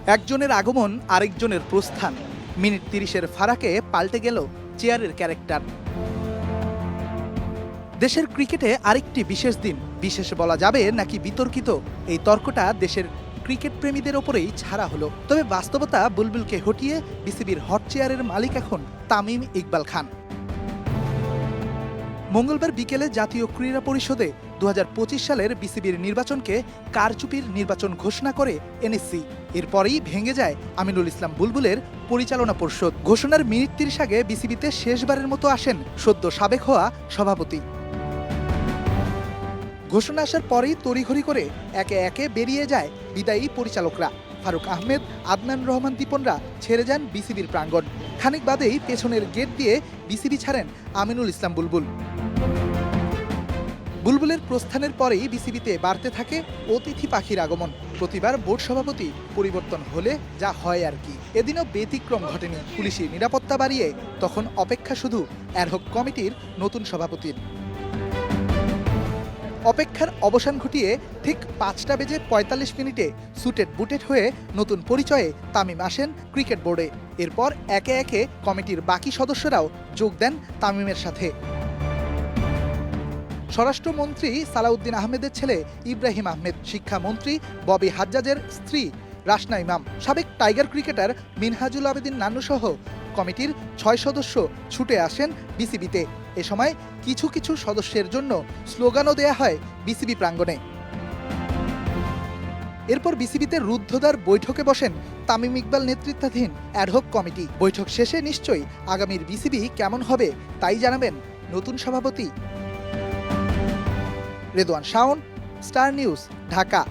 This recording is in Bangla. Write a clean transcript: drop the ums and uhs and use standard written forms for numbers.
একজনের আগমন আরেকজনের প্রস্থান, মিনিট ৩০-এর ফারাকে পাল্টে গেল চেয়ারের ক্যারেক্টার। দেশের ক্রিকেটে আরেকটি বিশেষ দিন, বিশেষ বলা যাবে নাকি বিতর্কিত, এই তর্কটা দেশের ক্রিকেট প্রেমীদের ওপরেই ছাড়া হলো। তবে বাস্তবতা বুলবুলকে হটিয়ে বিসিবির হট চেয়ারের মালিক এখন তামিম ইকবাল খান। মঙ্গলবার বিকেলে জাতীয় ক্রীড়া পরিষদে ২০২৫ সালের বিসিবির নির্বাচনকে কারচুপির নির্বাচন ঘোষণা করে এনএসসি। এরপরই ভেঙে যায় আমিনুল ইসলাম বুলবুলের পরিচালনা পর্ষদ। ঘোষণার মিনিট ৩০ আগে বিসিবিতে শেষবারের মতো আসেন সদ্য সাবেক হওয়া সভাপতি। ঘোষণা আসার পরেই তড়িঘড়ি করে একে একে বেরিয়ে যায় বিদায়ী পরিচালকরা। ফারুক আহমেদ, আদনান রহমান দীপনরা ছেড়ে যান বিসিবির প্রাঙ্গণ। খানিক বাদেই পেছনের গেট দিয়ে বিসিবি ছাড়েন আমিনুল ইসলাম বুলবুল। বুলবুলের প্রস্থানের পরেই বিসিবিতে বাড়তে থাকে অতিথি পাখির আগমন। প্রতিবার বোর্ড সভাপতি পরিবর্তন হলে যা হয় আর কি, এদিনও ব্যতিক্রম ঘটেনি। পুলিশি নিরাপত্তা বাড়িয়ে তখন অপেক্ষা শুধু অ্যাডহক কমিটির নতুন সভাপতির। অপেক্ষার অবসান ঘটিয়ে ঠিক ৫:৪৫ সুটেড বুটেড হয়ে নতুন পরিচয়ে তামিম আসেন ক্রিকেট বোর্ডে। এরপর একে একে কমিটির বাকি সদস্যরাও যোগ দেন তামিমের সাথে। স্বরাষ্ট্রমন্ত্রী সালাউদ্দিন আহমেদের ছেলে ইব্রাহিম আহমেদ, শিক্ষামন্ত্রী ববি হাজ্জাজের স্ত্রী রাশনা ইমাম, সাবেক টাইগার ক্রিকেটার মিনহাজুল আবেদিন নান্নু সহ কমিটির ৬ সদস্য ছুটে আসেন বিসিবিতে। এ সময় কিছু কিছু সদস্যের জন্য স্লোগানও দেয়া হয় বিসিবি প্রাঙ্গণে। এরপর বিসিবিতে রুদ্ধদ্বার বৈঠকে বসেন তামিম ইকবাল নেতৃত্বাধীন অ্যাডহক কমিটি। বৈঠক শেষে নিশ্চয়ই আগামীর বিসিবি কেমন হবে তাই জানাবেন নতুন সভাপতি। Redwan Shaon, star news, Dhaka.